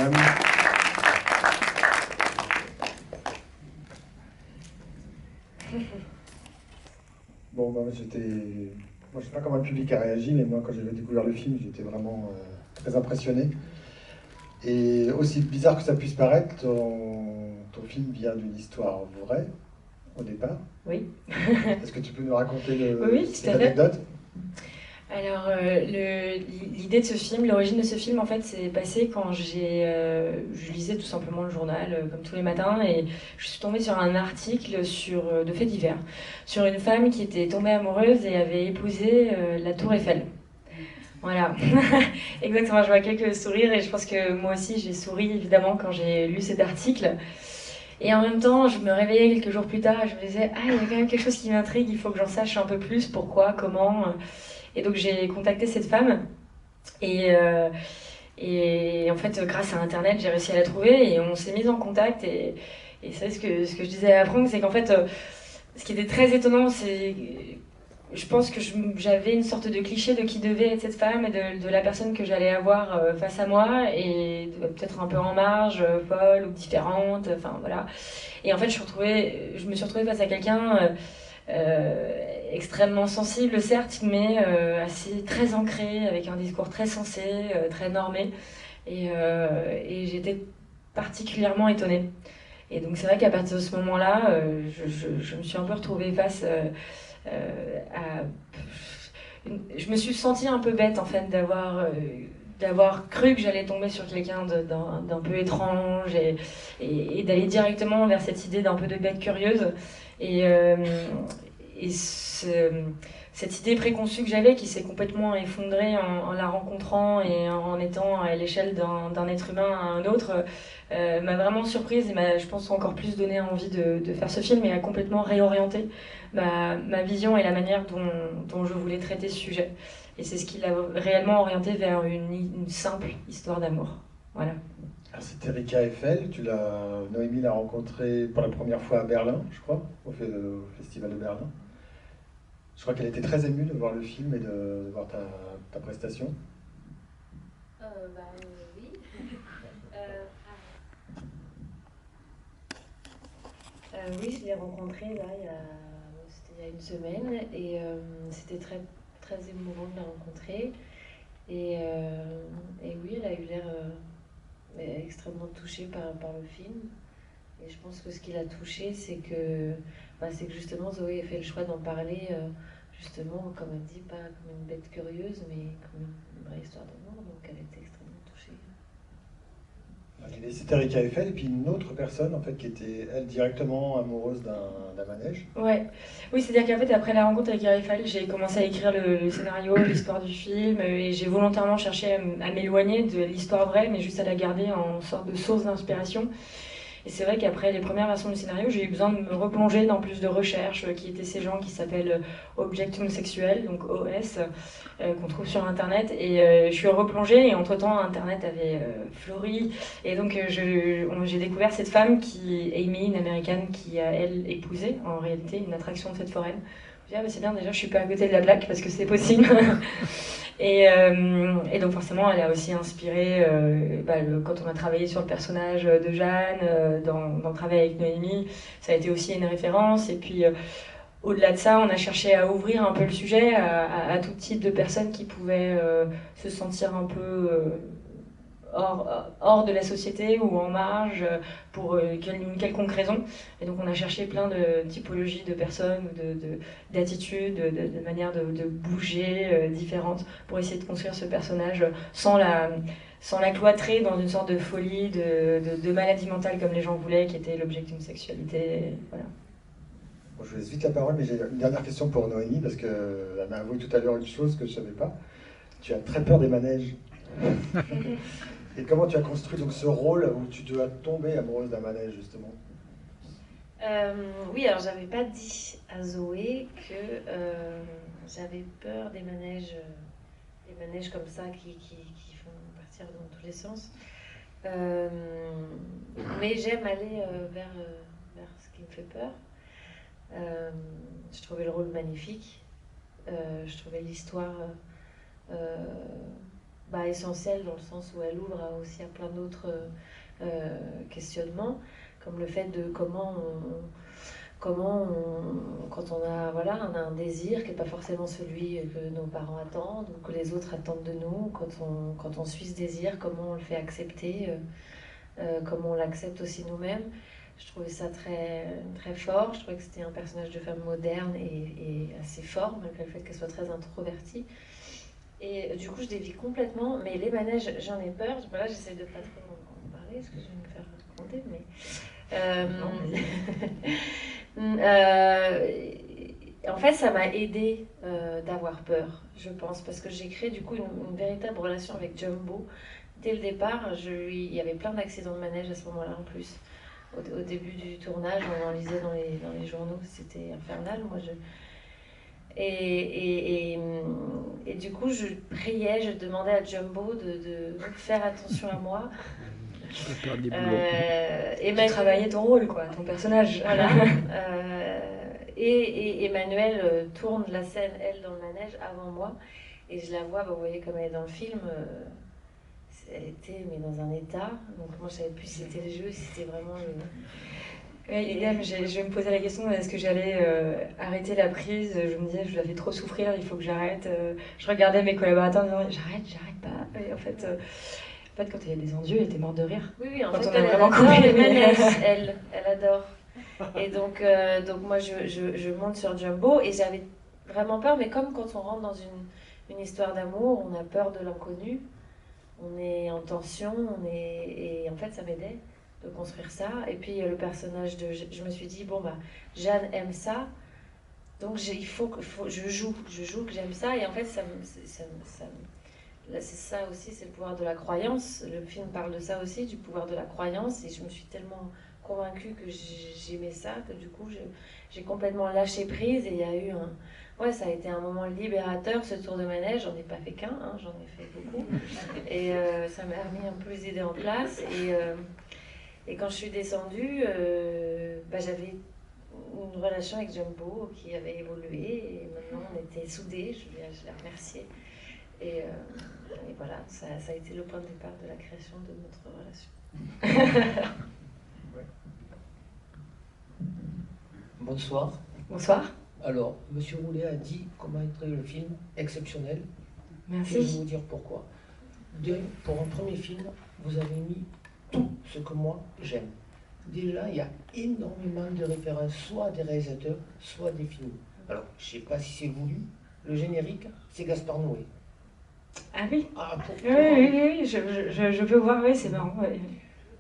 Madame. Bon, moi, je sais pas comment le public a réagi, mais moi, quand j'avais découvert le film, j'étais vraiment très impressionné. Et aussi bizarre que ça puisse paraître, ton film vient d'une histoire vraie, au départ. Oui. Est-ce que tu peux nous raconter Oui, cette tout à fait. anecdote? Alors, l'idée de ce film, l'origine de ce film, en fait, c'est passé quand je lisais tout simplement le journal, comme tous les matins, et je suis tombée sur un article de faits divers, sur une femme qui était tombée amoureuse et avait épousé la Tour Eiffel. Voilà, exactement, je vois quelques sourires, et je pense que moi aussi, j'ai souri, évidemment, quand j'ai lu cet article. Et en même temps, je me réveillais quelques jours plus tard et je me disais, ah, il y a quand même quelque chose qui m'intrigue, il faut que j'en sache un peu plus, pourquoi, comment. Et donc j'ai contacté cette femme et, euh, et en fait, grâce à Internet, j'ai réussi à la trouver et on s'est mis en contact. Et c'est ce que je disais à Franck, c'est qu'en fait, ce qui était très étonnant, c'est. Je pense que j'avais une sorte de cliché de qui devait être cette femme et de la personne que j'allais avoir face à moi et peut-être un peu en marge, folle ou différente, enfin voilà. Et en fait, je me suis retrouvée face à quelqu'un extrêmement sensible, certes, mais assez très ancré, avec un discours très sensé, très normé. Et j'étais particulièrement étonnée. Et donc c'est vrai qu'à partir de ce moment-là, je me suis un peu retrouvée face à... Je me suis sentie un peu bête en fait d'avoir cru que j'allais tomber sur quelqu'un d'un peu étrange et d'aller directement vers cette idée d'un peu de bête curieuse. Et, euh, et cette idée préconçue que j'avais, qui s'est complètement effondrée en la rencontrant et en étant à l'échelle d'un être humain à un autre, m'a vraiment surprise et m'a, je pense, encore plus donné envie de faire ce film et a complètement réorienté ma vision et la manière dont je voulais traiter ce sujet. Et c'est ce qui l'a réellement orienté vers une simple histoire d'amour. Voilà. Alors, c'était Erika Eiffel, Noémie l'a rencontrée pour la première fois à Berlin, je crois, au Festival de Berlin. Je crois qu'elle était très émue de voir le film et de voir ta prestation. Oui. Oui, je l'ai rencontrée là, c'était il y a une semaine et c'était très, très émouvant de la rencontrer. Et oui, elle a eu l'air extrêmement touchée par le film. Et je pense que ce qui l'a touchée, c'est que justement Zoé a fait le choix d'en parler, justement, comme elle dit, pas comme une bête curieuse, mais comme une vraie histoire d'amour. Donc elle était extrêmement touchée. C'était Erika Eiffel et puis une autre personne en fait qui était elle directement amoureuse d'un manège. Ouais, oui, c'est-à-dire qu'en fait, après la rencontre avec Gary Fall, j'ai commencé à écrire le scénario, l'histoire du film, et j'ai volontairement cherché à m'éloigner de l'histoire vraie, mais juste à la garder en sorte de source d'inspiration. Et c'est vrai qu'après les premières versions du scénario, j'ai eu besoin de me replonger dans plus de recherches, qui étaient ces gens qui s'appellent Objectum Sexuel, donc OS, qu'on trouve sur Internet. Et je suis replongée, et entre-temps, Internet avait fleuri. Et donc, j'ai découvert cette femme, Amy, une américaine, qui a, elle, épousé, en réalité, une attraction de fête foraine. Je me dis, ah, bah, c'est bien, déjà, je suis pas à côté de la blague, parce que c'est possible. Et donc forcément, elle a aussi inspiré, quand on a travaillé sur le personnage de Jeanne, dans le travail avec Noémie, ça a été aussi une référence. Et puis au-delà de ça, on a cherché à ouvrir un peu le sujet à tout type de personnes qui pouvaient se sentir un peu hors de la société ou en marge pour une quelconque raison. Et donc on a cherché plein de typologies de personnes, d'attitudes, de manières de bouger différentes pour essayer de construire ce personnage sans la cloîtrer dans une sorte de folie, de maladie mentale comme les gens voulaient, qui était l'objectif de sexualité. Voilà. Bon, je vous laisse vite la parole, mais j'ai une dernière question pour Noémie, parce qu'elle m'a avoué tout à l'heure une chose que je ne savais pas. Tu as très peur des manèges. Et comment tu as construit donc ce rôle où tu dois tomber amoureuse d'un manège, justement? Oui, alors j'avais pas dit à Zoé que j'avais peur des manèges comme ça qui font partir dans tous les sens. Mais j'aime aller vers ce qui me fait peur. Je trouvais le rôle magnifique. Je trouvais l'histoire essentielle dans le sens où elle ouvre aussi à plein d'autres questionnements, comme le fait de quand on a, voilà, on a un désir qui n'est pas forcément celui que nos parents attendent ou que les autres attendent de nous, quand on suit ce désir, comment on le fait accepter, comment on l'accepte aussi nous-mêmes. Je trouvais ça très, très fort. Je trouvais que c'était un personnage de femme moderne et assez fort, malgré le fait qu'elle soit très introvertie. Et du coup, je dévie complètement. Mais les manèges, j'en ai peur. Voilà, j'essaie de pas trop en parler, parce que je vais me faire raconter. Mais en fait, ça m'a aidé d'avoir peur, je pense, parce que j'ai créé du coup une véritable relation avec Jumbo. Dès le départ, il y avait plein d'accidents de manège à ce moment-là en plus. Au début du tournage, on en lisait dans les journaux, c'était infernal. Et du coup, je priais, je demandais à Jumbo de faire attention à moi. Tu vas perdre des boulots. Tu travaillais ton rôle, quoi, ton personnage. Voilà. Et Emmanuelle tourne la scène, elle, dans le manège, avant moi. Et je la vois, vous voyez comme elle est dans le film, elle était dans un état. Donc moi, je savais plus si c'était le jeu, si c'était vraiment le... Oui, idem, je me posais la question, est-ce que j'allais arrêter la prise? Je me disais, je la fais trop souffrir, il faut que j'arrête. Je regardais mes collaborateurs en disant, j'arrête pas. Et en fait, quand il y a des endieux, elle était morte de rire. Oui, en quand fait, on a elle vraiment adore coupé les les manèges, elle adore. Et donc moi, je monte sur Jumbo et j'avais vraiment peur, mais comme quand on rentre dans une histoire d'amour, on a peur de l'inconnu, on est en tension, et en fait, ça m'aidait de construire ça. Et puis le personnage je me suis dit, bon, Jeanne aime ça, donc il faut que je joue que j'aime ça, et en fait, là, c'est ça aussi, c'est le pouvoir de la croyance. Le film parle de ça aussi, du pouvoir de la croyance, et je me suis tellement convaincue que j'aimais ça, que du coup, j'ai complètement lâché prise, et il y a eu ça a été un moment libérateur, ce tour de manège. J'en ai pas fait qu'un, j'en ai fait beaucoup, et ça m'a remis un peu les idées en place, et quand je suis descendue, j'avais une relation avec Jumbo qui avait évolué, et maintenant on était soudés, je l'ai remercié. Et voilà, ça a été le point de départ de la création de notre relation. Bonsoir. Bonsoir. Alors, Monsieur Roulet a dit comment être le film exceptionnel. Merci. Je vais vous dire pourquoi. Pour un premier film, vous avez mis tout ce que moi j'aime. Déjà, il y a énormément de références, soit des réalisateurs, soit des films. Alors, je ne sais pas si c'est voulu. Le générique, c'est Gaspard Noé. Ah oui. Pour oui, je peux voir, oui, c'est marrant. Ouais.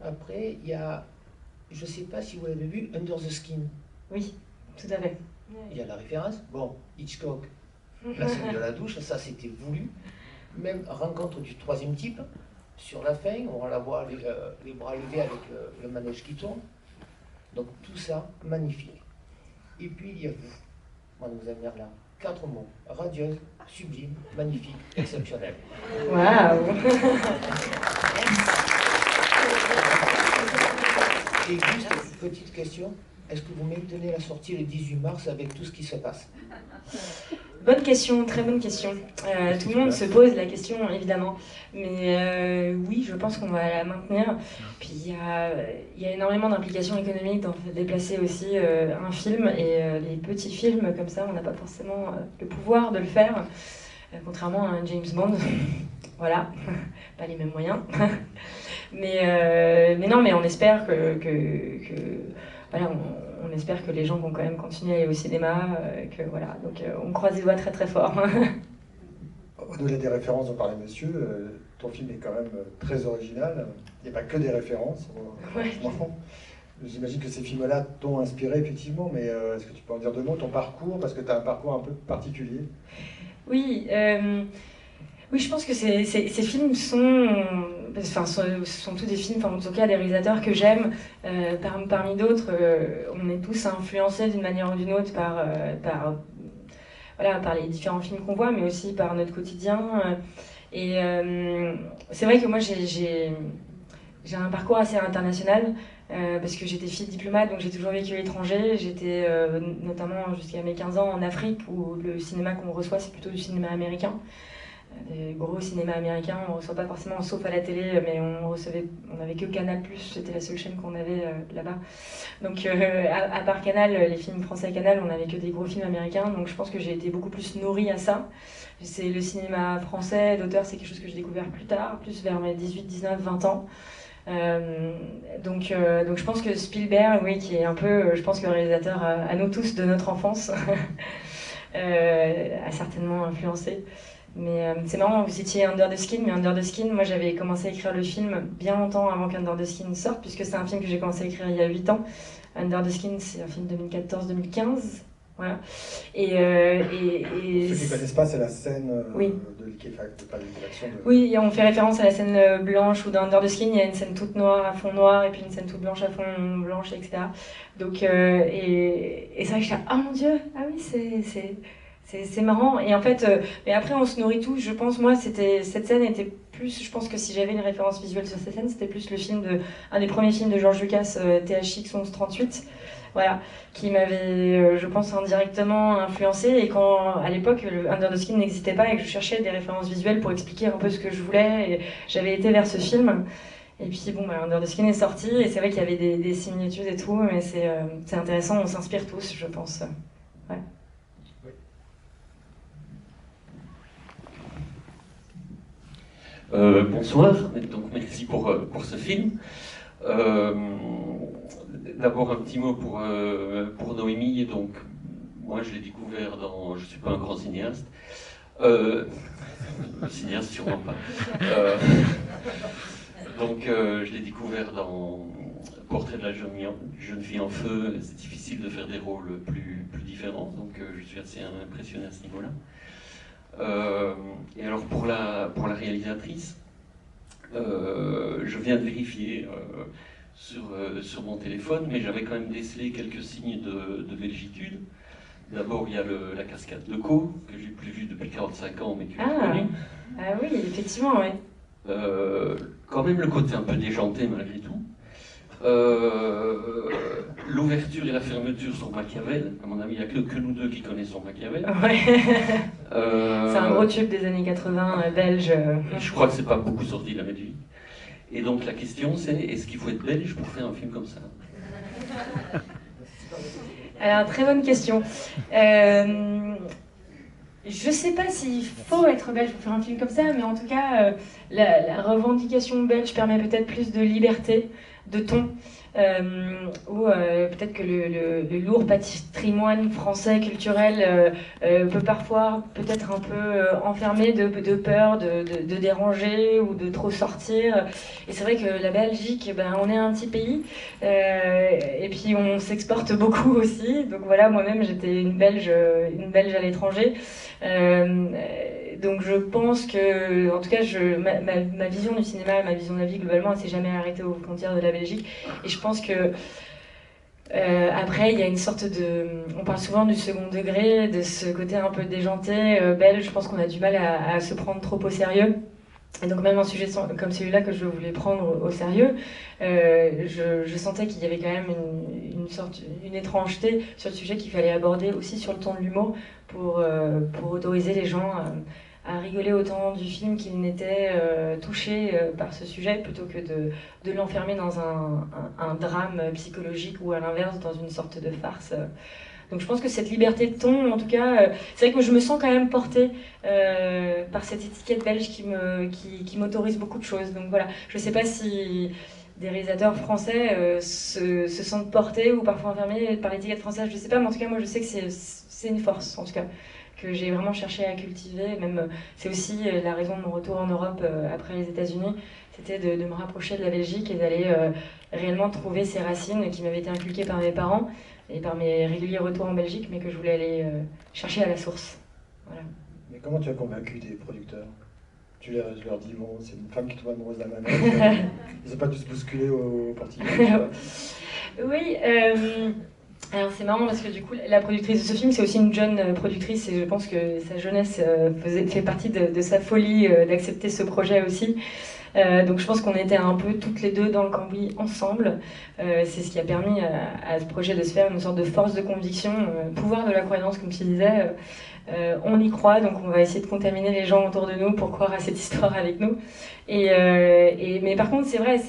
Après, il y a, je ne sais pas si vous l'avez vu, Under the Skin. Oui, tout à fait. Il y a la référence. Bon, Hitchcock, la scène de la douche, ça c'était voulu. Même rencontre du troisième type, sur la fin, on la voit les bras levés avec le manège qui tourne. Donc tout ça, magnifique. Et puis il y a vous, Mademoiselle Merlin. 4 mots: radieuse, sublime, magnifique, exceptionnelle. Waouh. Et juste une petite question, est-ce que vous maintenez la sortie le 18 mars avec tout ce qui se passe? Bonne question, très bonne question. Tout le monde se pose la question, évidemment. Mais oui, je pense qu'on va la maintenir. Puis il y a énormément d'implications économiques dans déplacer aussi un film. Et les petits films comme ça, on n'a pas forcément le pouvoir de le faire. Contrairement à un James Bond. Voilà, pas les mêmes moyens. mais non, mais on espère que voilà, on espère que les gens vont quand même continuer à aller au cinéma, que voilà, donc on croise les doigts très très fort. Au-delà des références dont parlait monsieur, ton film est quand même très original. Il n'y a pas que des références. Ouais. J'imagine que ces films-là t'ont inspiré effectivement, mais est-ce que tu peux en dire deux mots, ton parcours, parce que tu as un parcours un peu particulier? Oui, oui, je pense que ces films sont tous des films, en tout cas des réalisateurs que j'aime. Parmi d'autres, on est tous influencés d'une manière ou d'une autre par les différents films qu'on voit, mais aussi par notre quotidien. Et c'est vrai que moi, j'ai un parcours assez international, parce que j'étais fille diplomate, donc j'ai toujours vécu à l'étranger. J'étais notamment jusqu'à mes 15 ans en Afrique, où le cinéma qu'on reçoit, c'est plutôt du cinéma américain. des gros cinémas américains, on ne reçoit pas forcément, sauf à la télé, mais on n'avait que Canal+, c'était la seule chaîne qu'on avait là-bas. Donc à part Canal, les films français à Canal, on n'avait que des gros films américains, donc je pense que j'ai été beaucoup plus nourrie à ça. C'est le cinéma français d'auteur, c'est quelque chose que j'ai découvert plus tard, plus vers mes 18, 19, 20 ans. Donc je pense que Spielberg, oui, qui est un peu, je pense que le réalisateur à nous tous de notre enfance, a certainement influencé. Mais c'est marrant, vous citiez Under the Skin, mais Under the Skin, moi j'avais commencé à écrire le film bien longtemps avant qu'Under the Skin sorte, puisque c'est un film que j'ai commencé à écrire il y a 8 ans. Under the Skin, c'est un film 2014-2015. Voilà. Ceux qui ne connaissent pas, c'est la scène oui. de liquéfaction. Oui, on fait référence à la scène blanche où dans Under the Skin, il y a une scène toute noire à fond noir et puis une scène toute blanche à fond blanche, etc. Donc, et c'est vrai que je suis là, oh mon Dieu, ah oui, c'est marrant. Et en fait, mais après on se nourrit tous, je pense, moi, cette scène était plus, je pense que si j'avais une référence visuelle sur cette scène, c'était plus le film un des premiers films de George Lucas, THX 1138. Voilà, qui m'avait, je pense, indirectement influencé. Et quand, à l'époque, le Under the Skin n'existait pas et que je cherchais des références visuelles pour expliquer un peu ce que je voulais, et j'avais été vers ce film. Et puis, bon, Under the Skin est sorti, et c'est vrai qu'il y avait des similitudes et tout, mais c'est intéressant, on s'inspire tous, je pense. Ouais. Bonsoir, donc merci pour ce film. D'abord un petit mot pour Noémie. Donc moi je l'ai découvert dans, je suis pas un grand cinéaste, cinéaste sûrement pas. Donc je l'ai découvert dans Portrait de la jeune fille en feu. C'est difficile de faire des rôles plus différents, donc je suis assez impressionné à ce niveau-là. Et alors pour la réalisatrice, je viens de vérifier sur mon téléphone, mais j'avais quand même décelé quelques signes de belgitude. D'abord, il y a la cascade de Caux, que j'ai plus vue depuis 45 ans, mais que j'ai connue. Ah oui, effectivement, oui. Quand même le côté un peu déjanté malgré tout. L'ouverture et la fermeture sur Machiavel. À mon avis, il n'y a que nous deux qui connaissons Machiavel. Ouais. C'est un gros tube des années 80 belge. Je crois que c'est pas beaucoup sorti de la Belgique. Et donc la question c'est, est-ce qu'il faut être belge pour faire un film comme ça? Alors, très bonne question. Je sais pas s'il faut être belge pour faire un film comme ça, mais en tout cas, la revendication belge permet peut-être plus de liberté, de ton, ou peut-être que le lourd patrimoine français culturel peut parfois peut-être un peu enfermer de peur de déranger ou de trop sortir. Et c'est vrai que la Belgique, ben, on est un petit pays, et puis on s'exporte beaucoup aussi. Donc voilà, moi-même j'étais une Belge à l'étranger. Donc je pense que, en tout cas, ma vision du cinéma, ma vision de la vie globalement, elle s'est jamais arrêtée aux frontières de la Belgique. Et je pense que après, il y a une sorte de... On parle souvent du second degré, de ce côté un peu déjanté belge. Je pense qu'on a du mal à se prendre trop au sérieux. Et donc même un sujet comme celui-là que je voulais prendre au sérieux, je sentais qu'il y avait quand même une étrangeté sur le sujet qu'il fallait aborder aussi sur le ton de l'humour pour autoriser les gens à rigoler autant du film qu'ils n'étaient touchés par ce sujet plutôt que de l'enfermer dans un drame psychologique ou à l'inverse dans une sorte de farce. Donc je pense que cette liberté de ton, en tout cas, c'est vrai que je me sens quand même portée par cette étiquette belge qui m'autorise beaucoup de choses. Donc voilà, je ne sais pas si des réalisateurs français se sentent portés ou parfois enfermés par l'étiquette française, je ne sais pas, mais en tout cas moi je sais que c'est une force, en tout cas, que j'ai vraiment cherché à cultiver. Même c'est aussi la raison de mon retour en Europe après les États-Unis, c'était de me rapprocher de la Belgique et d'aller réellement trouver ces racines qui m'avaient été inculquées par mes parents et par mes réguliers retours en Belgique, mais que je voulais aller chercher à la source. Voilà. Mais comment tu as convaincu tes producteurs? Tu leur dis, bon, c'est une femme qui tombe amoureuse d'un manège. Ils n'ont pas dû se bousculer au Portugal? Oui, alors c'est marrant parce que du coup, la productrice de ce film, c'est aussi une jeune productrice et je pense que sa jeunesse fait partie de sa folie d'accepter ce projet aussi. Donc je pense qu'on était un peu toutes les deux dans le cambouis ensemble. C'est ce qui a permis à ce projet de se faire une sorte de force de conviction, pouvoir de la croyance, comme tu disais. On y croit, donc on va essayer de contaminer les gens autour de nous pour croire à cette histoire avec nous. Mais par contre, c'est vrai,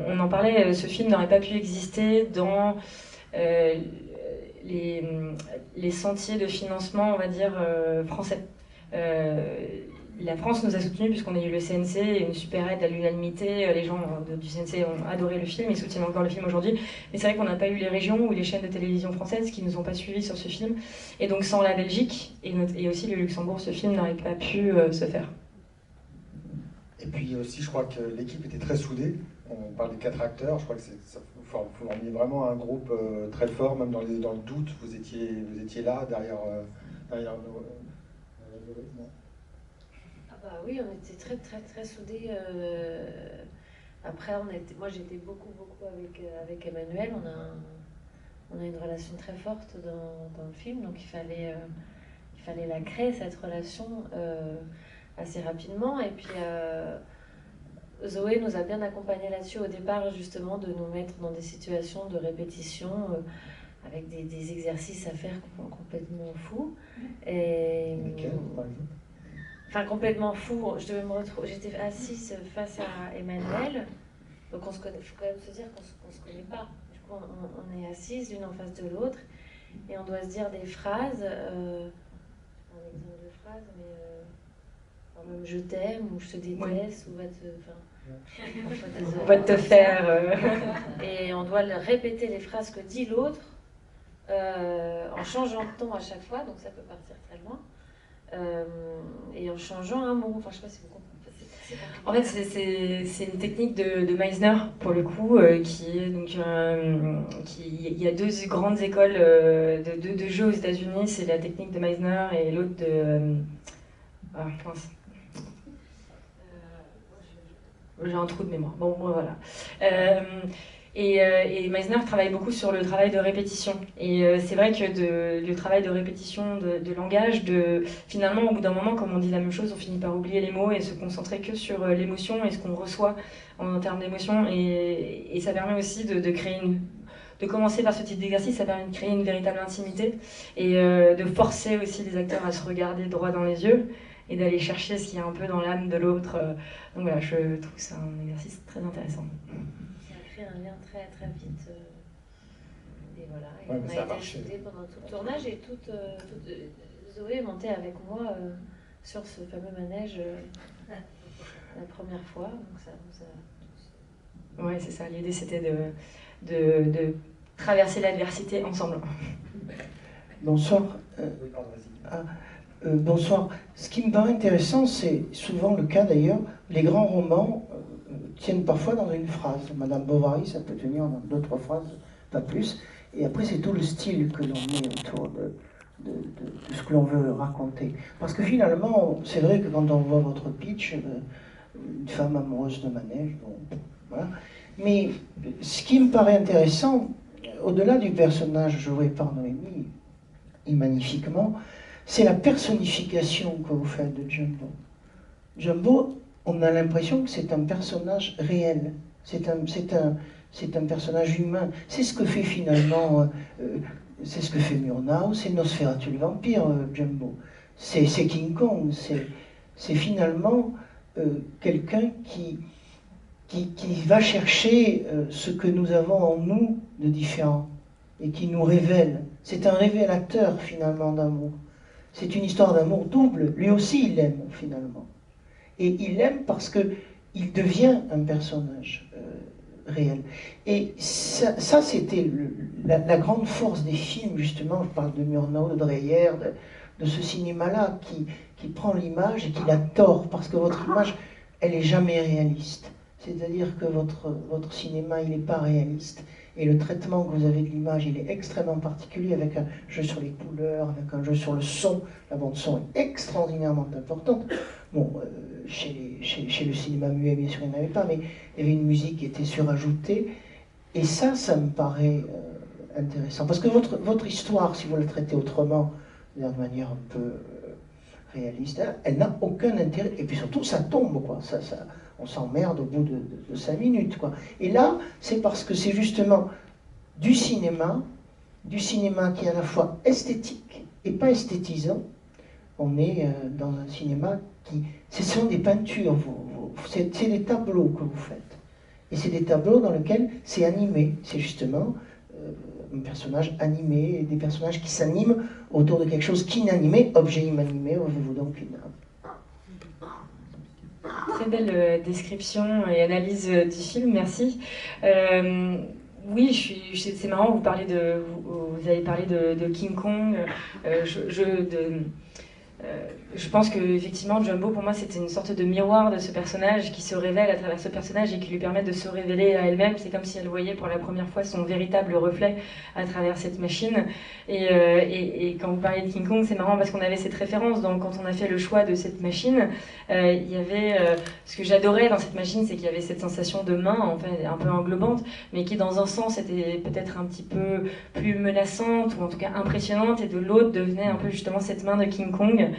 on en parlait, ce film n'aurait pas pu exister dans les sentiers de financement, on va dire, français. La France nous a soutenus puisqu'on a eu le CNC et une super aide à l'unanimité. Les gens du CNC ont adoré le film, ils soutiennent encore le film aujourd'hui. Mais c'est vrai qu'on n'a pas eu les régions ou les chaînes de télévision françaises qui ne nous ont pas suivis sur ce film. Et donc sans la Belgique et aussi le Luxembourg, ce film n'aurait pas pu se faire. Et puis aussi, je crois que l'équipe était très soudée. On parle des 4 acteurs, je crois que vous formiez vraiment un groupe très fort, même dans le doute, vous étiez là, derrière nos... non. Bah oui, on était très très très soudés. Après, moi j'étais beaucoup avec Emmanuel. On a une relation très forte dans le film, donc il fallait la créer cette relation assez rapidement. Et puis Zoé nous a bien accompagnés là-dessus au départ, justement, de nous mettre dans des situations de répétition avec des exercices à faire complètement fous. Et enfin, complètement fou. J'étais assise face à Emmanuel. Donc, il faut quand même se dire qu'on ne se connaît pas. Du coup, on est assises l'une en face de l'autre et on doit se dire des phrases. Un exemple de phrase, mais même je t'aime ou je te déteste ou va te faire. Et on doit répéter les phrases que dit l'autre en changeant de ton à chaque fois. Donc, ça peut partir très loin. Et en changeant un mot. Enfin, je sais pas si vous comprenez. En fait, c'est une technique de Meisner, pour le coup, qui est donc il y a 2 grandes écoles de jeux aux États-Unis. C'est la technique de Meisner et l'autre de mince. J'ai un trou de mémoire. Bon, voilà. Et Meisner travaille beaucoup sur le travail de répétition. Et c'est vrai que le travail de répétition de langage, finalement, au bout d'un moment, comme on dit la même chose, on finit par oublier les mots et se concentrer que sur l'émotion et ce qu'on reçoit en termes d'émotion. Et ça permet aussi de créer de commencer par ce type d'exercice, ça permet de créer une véritable intimité et de forcer aussi les acteurs à se regarder droit dans les yeux et d'aller chercher ce qu'il y a un peu dans l'âme de l'autre. Donc voilà, je trouve que c'est un exercice très intéressant. Un lien très très vite et voilà, et ouais, on a été soudés pendant tout le tournage et Zoé est montée avec moi sur ce fameux manège la première fois, donc ça nous a... Ouais, c'est ça, l'idée c'était de traverser l'adversité ensemble. Bonsoir. Bonsoir. Ce qui me paraît intéressant, c'est souvent le cas d'ailleurs, les grands romans tiennent parfois dans une phrase. Madame Bovary, ça peut tenir dans 2-3 phrases, pas plus. Et après, c'est tout le style que l'on met autour de ce que l'on veut raconter. Parce que finalement, c'est vrai que quand on voit votre pitch, une femme amoureuse de manège, bon, voilà. Mais ce qui me paraît intéressant, au-delà du personnage joué par Noémie, et magnifiquement, c'est la personnification que vous faites de Jumbo. Jumbo, on a l'impression que c'est un personnage réel, c'est un personnage humain. C'est ce que fait finalement, c'est ce que fait Murnau, c'est Nosferatu le vampire, Jumbo. C'est King Kong, c'est finalement quelqu'un qui va chercher ce que nous avons en nous de différent et qui nous révèle. C'est un révélateur finalement d'amour. C'est une histoire d'amour double. Lui aussi, il aime finalement. Et il l'aime parce qu'il devient un personnage réel. Et ça c'était la grande force des films, justement. Je parle de Murnau, de Dreyer, de ce cinéma-là qui prend l'image et qui la tord, parce que votre image, elle n'est jamais réaliste. C'est-à-dire que votre cinéma, il n'est pas réaliste. Et le traitement que vous avez de l'image, il est extrêmement particulier, avec un jeu sur les couleurs, avec un jeu sur le son. La bande-son est extraordinairement importante. Bon, chez le cinéma muet, bien sûr, il n'y en avait pas, mais il y avait une musique qui était surajoutée. Et ça me paraît intéressant. Parce que votre histoire, si vous la traitez autrement, d'une manière un peu réaliste, elle n'a aucun intérêt. Et puis surtout, ça tombe, quoi. on s'emmerde au bout de 5 minutes, quoi. Et là, c'est parce que c'est justement du cinéma qui est à la fois esthétique et pas esthétisant. On est dans un cinéma ce sont des peintures, c'est des tableaux que vous faites. Et c'est des tableaux dans lesquels c'est animé. C'est justement un personnage animé, des personnages qui s'animent autour de quelque chose qu'inanimé, objet inanimé, avez-vous donc une âme. Très belle description et analyse du film, merci. Oui, c'est marrant, vous avez parlé de King Kong, je pense que effectivement Jumbo pour moi c'était une sorte de miroir de ce personnage qui se révèle à travers ce personnage et qui lui permet de se révéler à elle-même. C'est comme si elle voyait pour la première fois son véritable reflet à travers cette machine. Et quand vous parlez de King Kong, c'est marrant parce qu'on avait cette référence. Donc quand on a fait le choix de cette machine, il y avait ce que j'adorais dans cette machine, c'est qu'il y avait cette sensation de main en fait un peu englobante, mais qui dans un sens était peut-être un petit peu plus menaçante ou en tout cas impressionnante, et de l'autre devenait un peu justement cette main de King Kong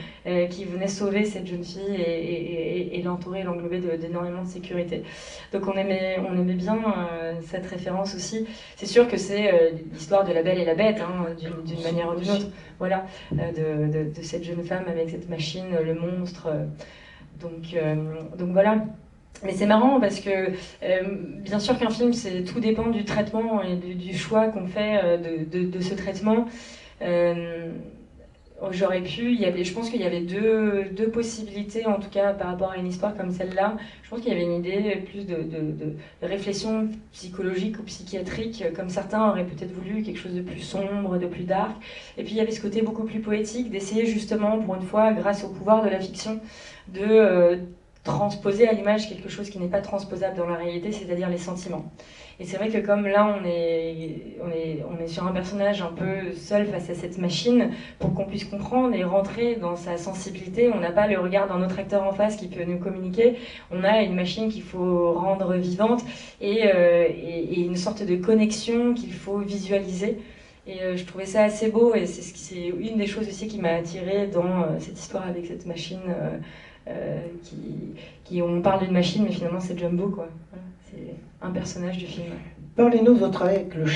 qui venait sauver cette jeune fille et l'entourer, l'englober d'énormément de sécurité. Donc on aimait bien cette référence aussi. C'est sûr que c'est l'histoire de la Belle et la Bête, hein, d'une manière ou d'une autre. Voilà, de cette jeune femme avec cette machine, le monstre. Donc voilà. Mais c'est marrant parce que bien sûr qu'un film, tout dépend du traitement et du choix qu'on fait de ce traitement. J'aurais pu, je pense qu'il y avait deux possibilités, en tout cas par rapport à une histoire comme celle-là. Je pense qu'il y avait une idée plus de réflexion psychologique ou psychiatrique, comme certains auraient peut-être voulu, quelque chose de plus sombre, de plus dark. Et puis il y avait ce côté beaucoup plus poétique, d'essayer justement, pour une fois, grâce au pouvoir de la fiction, de transposer à l'image quelque chose qui n'est pas transposable dans la réalité, c'est-à-dire les sentiments. Et c'est vrai que comme là, on est sur un personnage un peu seul face à cette machine, pour qu'on puisse comprendre et rentrer dans sa sensibilité, on n'a pas le regard d'un autre acteur en face qui peut nous communiquer, on a une machine qu'il faut rendre vivante et une sorte de connexion qu'il faut visualiser. Et je trouvais ça assez beau, et c'est une des choses aussi qui m'a attirée dans cette histoire avec cette machine, on parle d'une machine, mais finalement c'est Jumbo, quoi. Voilà, c'est un personnage du film. Parlez-nous de votre travail avec le chef.